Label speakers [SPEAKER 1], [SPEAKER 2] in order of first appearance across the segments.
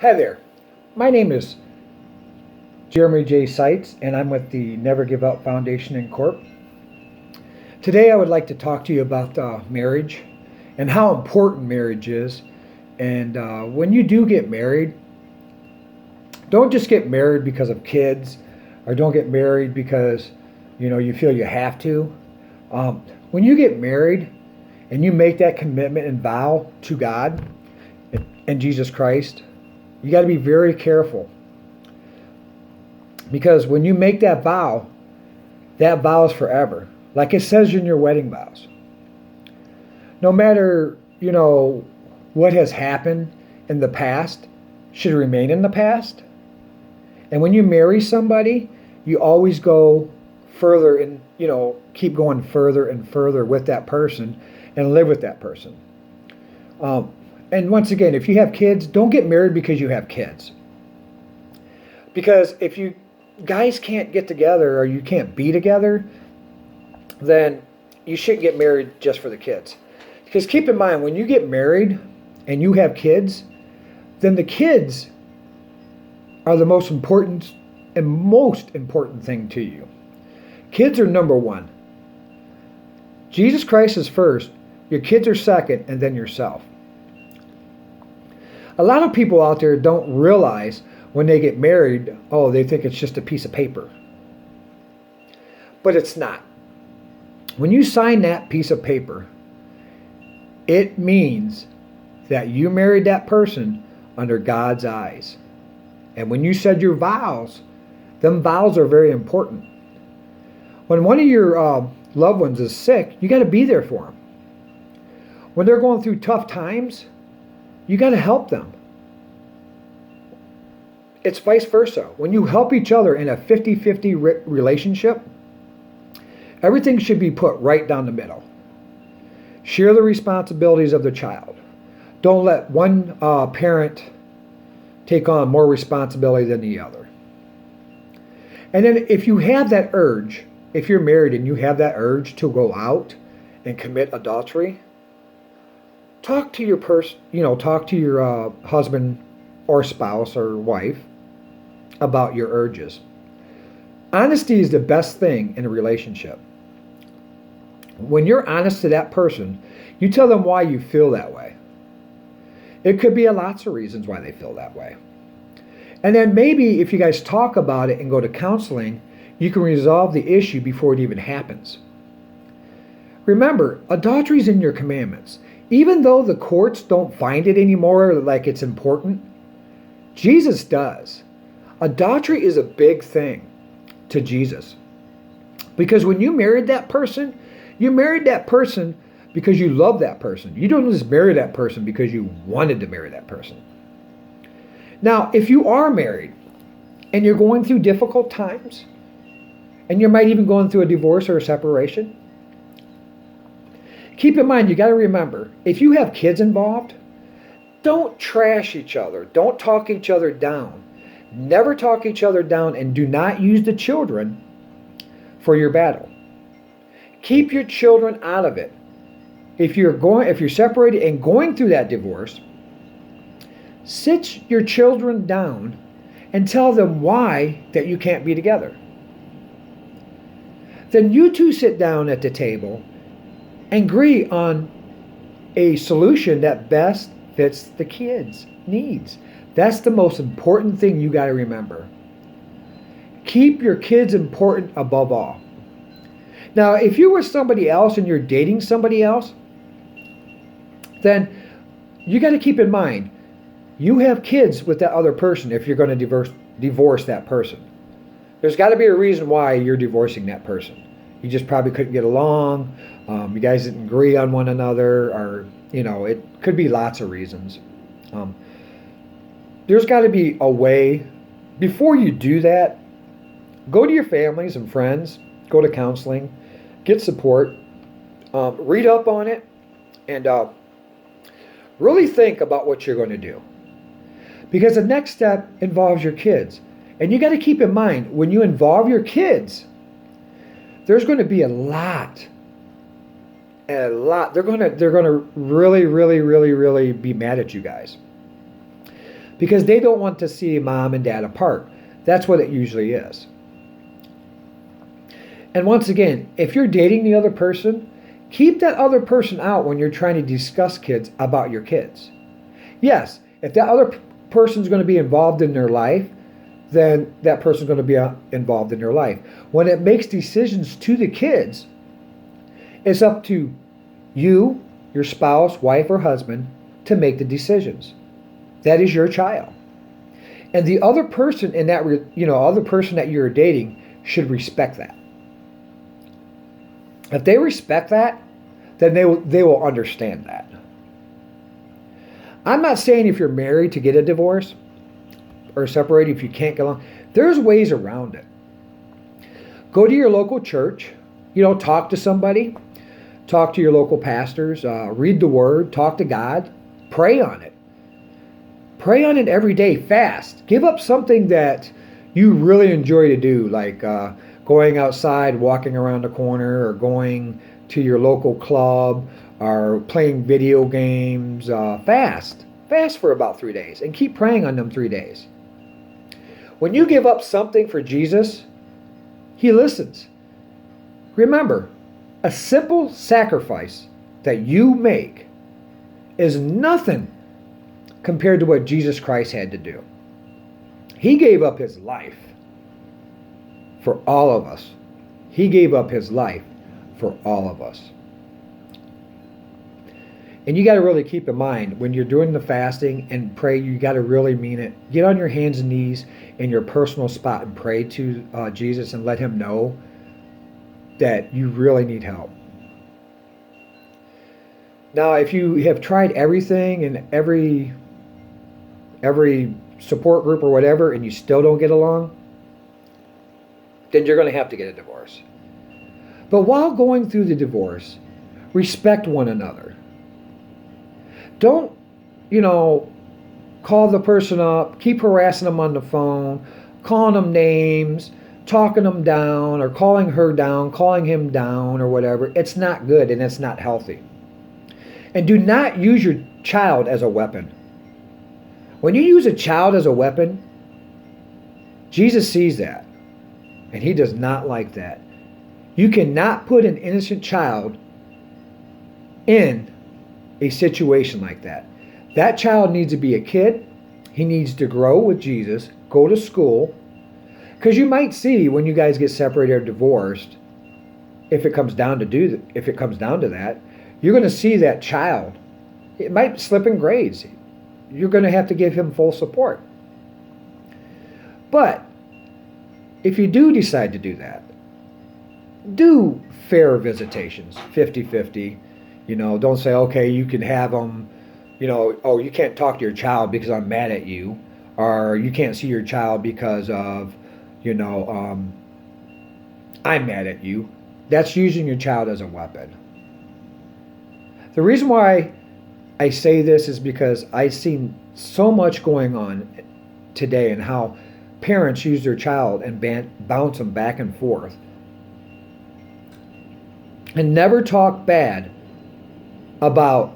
[SPEAKER 1] Hi there. My name is Jeremy J. Seitz, and I'm with the Never Give Up Foundation in Corp. Today, I would like to talk to you about marriage and how important marriage is. And when you do get married, don't just get married because of kids, or don't get married because you feel you have to. When you get married and you make that commitment and vow to God and Jesus Christ, you got to be very careful, because when you make that vow is forever. Like it says in your wedding vows. No matter, what has happened in the past should remain in the past. And when you marry somebody, you always go further and, keep going further and further with that person and live with that person. And once again, if you have kids, don't get married because you have kids. Because if you guys can't get together or you can't be together, then you shouldn't get married just for the kids. Because keep in mind, when you get married and you have kids, then the kids are the most important thing to you. Kids are number one. Jesus Christ is first, your kids are second, and then yourself. A lot of people out there don't realize when they get married, they think it's just a piece of paper. But it's not. When you sign that piece of paper, it means that you married that person under God's eyes. And when you said your vows, them vows are very important. When one of your loved ones is sick, you got to be there for them. When they're going through tough times, you got to help them. It's vice versa. When you help each other in a 50-50 relationship, everything should be put right down the middle. Share the responsibilities of the child. Don't let one parent take on more responsibility than the other. And then if you have that urge, if you're married and you have that urge to go out and commit adultery, talk to your husband or spouse or wife about your urges. Honesty is the best thing in a relationship. When you're honest to that person, you tell them why you feel that way. It could be lots of reasons why they feel that way. And then maybe if you guys talk about it and go to counseling, you can resolve the issue before it even happens. Remember, adultery is in your commandments. Even though the courts don't find it anymore like it's important, Jesus does. Adultery is a big thing to Jesus. Because when you married that person because you love that person. You don't just marry that person because you wanted to marry that person. Now, if you are married and you're going through difficult times, and you might even going through a divorce or a separation, keep in mind, you got to remember, if you have kids involved, don't trash each other. Don't talk each other down. Never talk each other down, and do not use the children for your battle. Keep your children out of it. If you're separated and going through that divorce, sit your children down and tell them why that you can't be together. Then you two sit down at the table and agree on a solution that best fits the kids' needs. That's the most important thing you got to remember. Keep your kids important above all. Now, if you were somebody else and you're dating somebody else, then you got to keep in mind, you have kids with that other person if you're going to divorce that person. There's got to be a reason why you're divorcing that person. You just probably couldn't get along. You guys didn't agree on one another, or, it could be lots of reasons. There's got to be a way. Before you do that, go to your families and friends, go to counseling, get support, read up on it, and really think about what you're going to do. Because the next step involves your kids. And you got to keep in mind, when you involve your kids, there's going to be a lot. They're going to really, really, really, really be mad at you guys. because they don't want to see mom and dad apart. That's what it usually is. And once again, if you're dating the other person, keep that other person out when you're trying to discuss kids about your kids. Yes, if that other person's going to be involved in their life, then that person's going to be involved in their life. When it makes decisions to the kids, it's up to you, your spouse, wife, or husband to make the decisions. That is your child. And the other person in that, other person that you're dating should respect that. If they respect that, then they will understand that. I'm not saying if you're married to get a divorce or separate if you can't get along. There's ways around it. Go to your local church, talk to somebody, talk to your local pastors, read the word, talk to God, pray on it. Pray on it every day, fast. Give up something that you really enjoy to do, like going outside, walking around the corner, or going to your local club, or playing video games. Fast for about 3 days, and keep praying on them 3 days. When you give up something for Jesus, He listens. Remember, a simple sacrifice that you make is nothing compared to what Jesus Christ had to do. He gave up His life for all of us. He gave up His life for all of us. And you got to really keep in mind, when you're doing the fasting and pray, you got to really mean it. Get on your hands and knees in your personal spot and pray to Jesus and let Him know that you really need help. Now, if you have tried everything and every support group or whatever, and you still don't get along, then you're going to have to get a divorce. But while going through the divorce, respect one another. Don't, call the person up, keep harassing them on the phone, calling them names, talking them down, or calling her down, calling him down, or whatever. It's not good and it's not healthy. And do not use your child as a weapon. When you use a child as a weapon, Jesus sees that, and He does not like that. You cannot put an innocent child in a situation like that. That child needs to be a kid. He needs to grow with Jesus, go to school, because you might see when you guys get separated or divorced, if it comes down to that, you're going to see that child. It might slip in grades. You're going to have to give him full support. But if you do decide to do that, do fair visitations, 50-50. Don't say, okay, you can have them, you can't talk to your child because I'm mad at you, or you can't see your child because of, I'm mad at you. That's using your child as a weapon. The reason why I say this is because I've seen so much going on today and how parents use their child and bounce them back and forth. And never talk bad about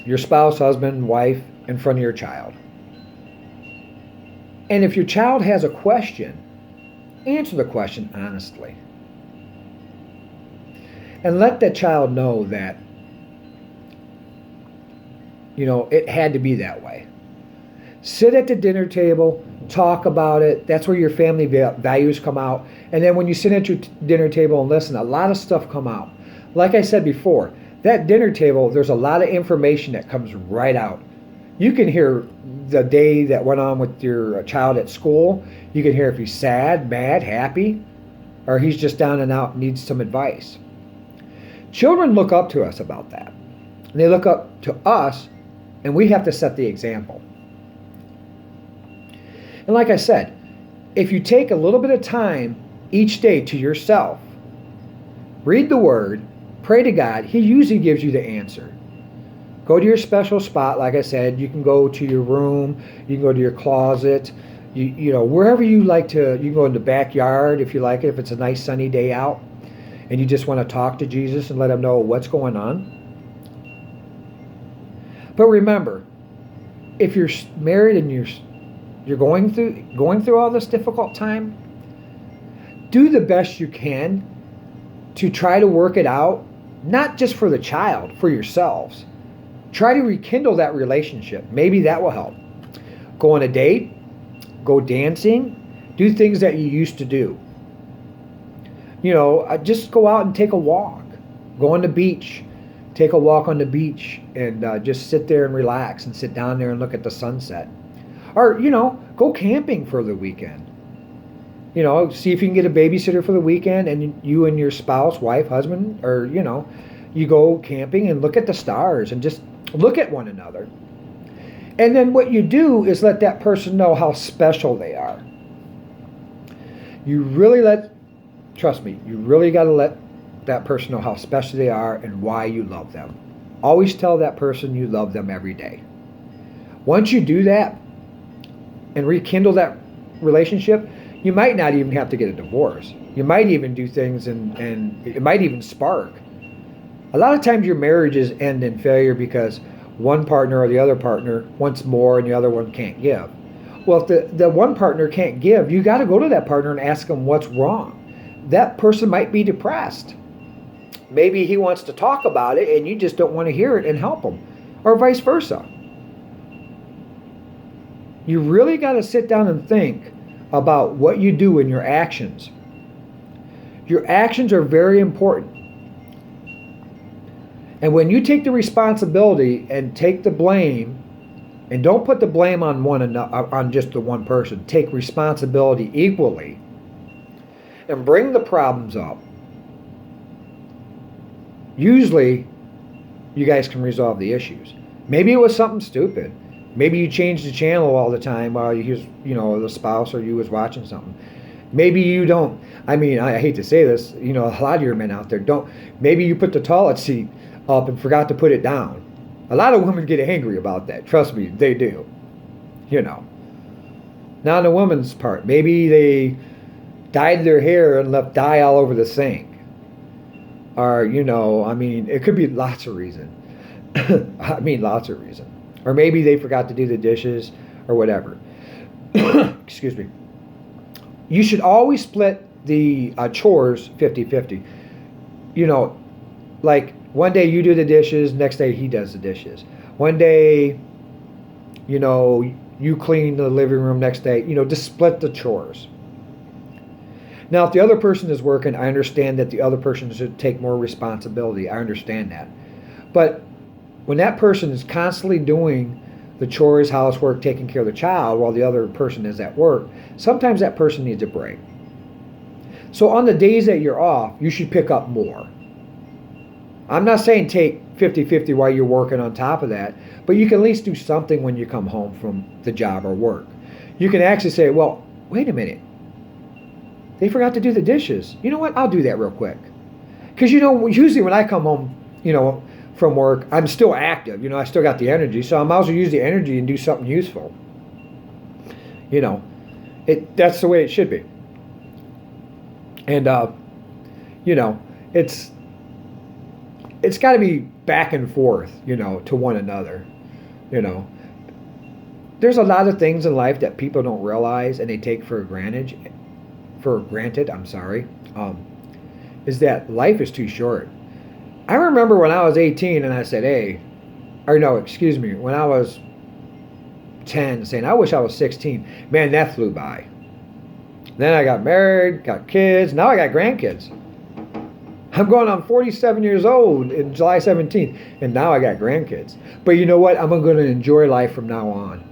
[SPEAKER 1] your spouse, husband, wife in front of your child. And if your child has a question, answer the question honestly. And let that child know that, it had to be that way. Sit at the dinner table, talk about it. That's where your family values come out. And then when you sit at your dinner table and listen, a lot of stuff come out. Like I said before, that dinner table, there's a lot of information that comes right out. You can hear the day that went on with your child at school. You can hear if he's sad, mad, happy, or he's just down and out and needs some advice. Children look up to us about that. And they look up to us, and we have to set the example. And like I said, if you take a little bit of time each day to yourself, read the Word, pray to God, He usually gives you the answer. Go to your special spot, like I said. You can go to your room, you can go to your closet, wherever you like to. You can go in the backyard if you like it, if it's a nice sunny day out, and you just want to talk to Jesus and let Him know what's going on. But remember, if you're married and you're going through all this difficult time, do the best you can to try to work it out, not just for the child, for yourselves. Try to rekindle that relationship. Maybe that will help. Go on a date, go dancing, do things that you used to do. Just go out and take a walk. Go on the beach, take a walk on the beach, and just sit there and relax and sit down there and look at the sunset. Or, go camping for the weekend. See if you can get a babysitter for the weekend, and you and your spouse, wife, husband, or, you go camping and look at the stars and just look at one another. And then what you do is let that person know how special they are. Trust me, you really got to let that person know how special they are and why you love them. Always tell that person you love them every day. Once you do that and rekindle that relationship, you might not even have to get a divorce. You might even do things and it might even spark. A lot of times your marriages end in failure because one partner or the other partner wants more and the other one can't give. Well, if the one partner can't give, you got to go to that partner and ask them what's wrong. That person might be depressed. Maybe he wants to talk about it and you just don't want to hear it and help him, or vice versa. You really got to sit down and think about what you do in your actions. Your actions are very important. And when you take the responsibility and take the blame, and don't put the blame on just the one person, take responsibility equally, and bring the problems up, usually you guys can resolve the issues. Maybe it was something stupid. Maybe you changed the channel all the time while the spouse or you was watching something. Maybe you don't. I hate to say this, a lot of your men out there don't. Maybe you put the toilet seat up and forgot to put it down. A lot of women get angry about that. Trust me, they do. Now on the woman's part, maybe they dyed their hair and left dye all over the sink. Or, it could be lots of reasons. Lots of reasons. Or maybe they forgot to do the dishes or whatever. Excuse me. You should always split the chores 50-50. Like one day you do the dishes, next day he does the dishes. One day, you clean the living room, next day, just split the chores. Now, if the other person is working, I understand that the other person should take more responsibility. I understand that. But when that person is constantly doing the chores, housework, taking care of the child while the other person is at work, sometimes that person needs a break. So on the days that you're off, you should pick up more. I'm not saying take 50-50 while you're working on top of that, but you can at least do something when you come home from the job or work. You can actually say, well, wait a minute. They forgot to do the dishes. You know what? I'll do that real quick. Because, usually when I come home, from work, I'm still active. I still got the energy. So I might as well use the energy and do something useful. That's the way it should be. And, it's got to be back and forth, to one another. There's a lot of things in life that people don't realize and they take for granted, is that life is too short. I remember when I was 18 and I said, when I was 10, saying, I wish I was 16. Man, that flew by. Then I got married, got kids, now I got grandkids. I'm going on 47 years old in July 17th, and now I got grandkids. But you know what? I'm going to enjoy life from now on.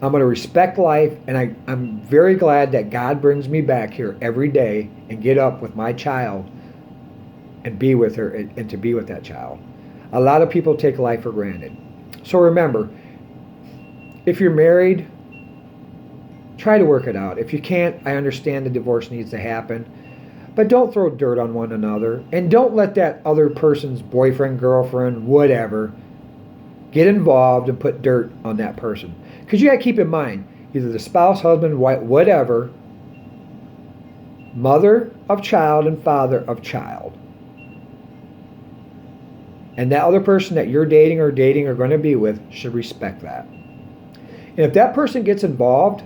[SPEAKER 1] I'm going to respect life, and I'm very glad that God brings me back here every day and get up with my child and be with her and to be with that child. A lot of people take life for granted. So remember, if you're married, try to work it out. If you can't, I understand the divorce needs to happen. But don't throw dirt on one another. And don't let that other person's boyfriend, girlfriend, whatever, get involved and put dirt on that person. Because you got to keep in mind, either the spouse, husband, wife, whatever, mother of child and father of child. And that other person that you're dating or going to be with should respect that. And if that person gets involved,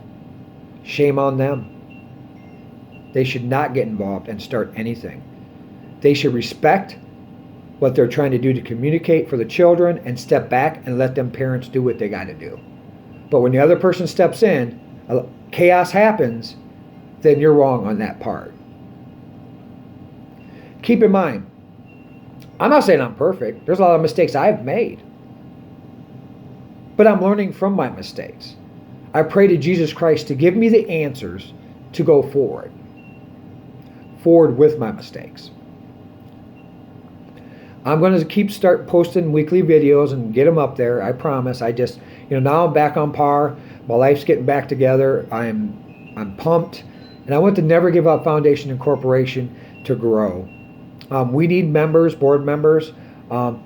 [SPEAKER 1] shame on them. They should not get involved and start anything. They should respect what they're trying to do to communicate for the children and step back and let them parents do what they got to do. But when the other person steps in, chaos happens, then you're wrong on that part. Keep in mind, I'm not saying I'm perfect. There's a lot of mistakes I've made. But I'm learning from my mistakes. I pray to Jesus Christ to give me the answers to go forward with my mistakes. I'm going to start posting weekly videos and get them up there. I promise. I just, now I'm back on par. My life's getting back together. I'm pumped. And I want the Never Give Up Foundation Incorporation to grow. We need members, board members.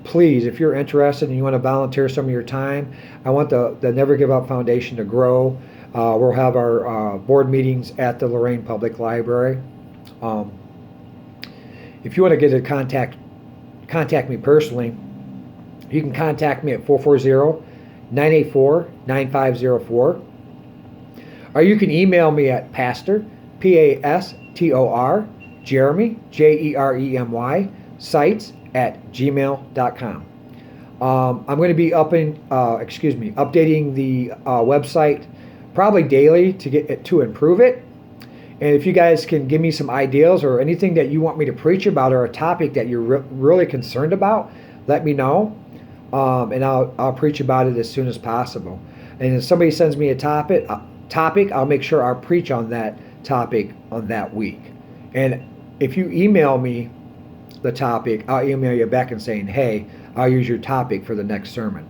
[SPEAKER 1] Please, if you're interested and you want to volunteer some of your time, I want the Never Give Up Foundation to grow. We'll have our board meetings at the Lorain Public Library. If you want to get in contact me personally, you can contact me at 440-984-9504. Or you can email me at pastor, P-A-S-T-O-R, Jeremy, J-E-R-E-M-Y, sites at gmail.com. I'm going to be updating the website probably daily to improve it. And if you guys can give me some ideas or anything that you want me to preach about or a topic that you're really concerned about, let me know. And I'll preach about it as soon as possible. And if somebody sends me a topic, I'll make sure I'll preach on that topic on that week. And if you email me the topic, I'll email you back and saying, hey, I'll use your topic for the next sermon.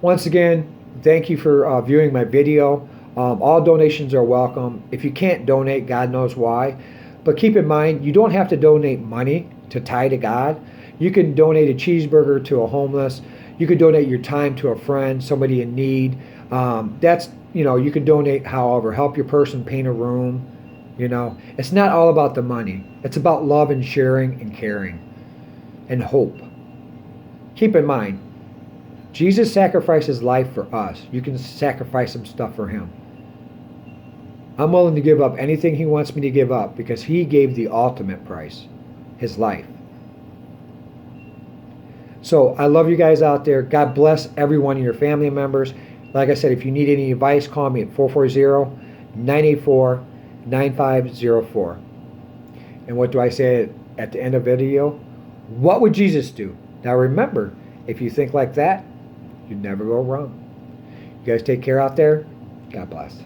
[SPEAKER 1] Once again, thank you for viewing my video. All donations are welcome. If you can't donate, God knows why. But keep in mind, you don't have to donate money to tie to God. You can donate a cheeseburger to a homeless. You can donate your time to a friend, somebody in need. You can donate however. Help your person paint a room. It's not all about the money. It's about love and sharing and caring and hope. Keep in mind, Jesus sacrificed his life for us. You can sacrifice some stuff for him. I'm willing to give up anything he wants me to give up because he gave the ultimate price, his life. So I love you guys out there. God bless every one of your family members. Like I said, if you need any advice, call me at 440-984-9504. And what do I say at the end of the video? What would Jesus do? Now remember, if you think like that, you never go wrong. You guys take care out there. God bless.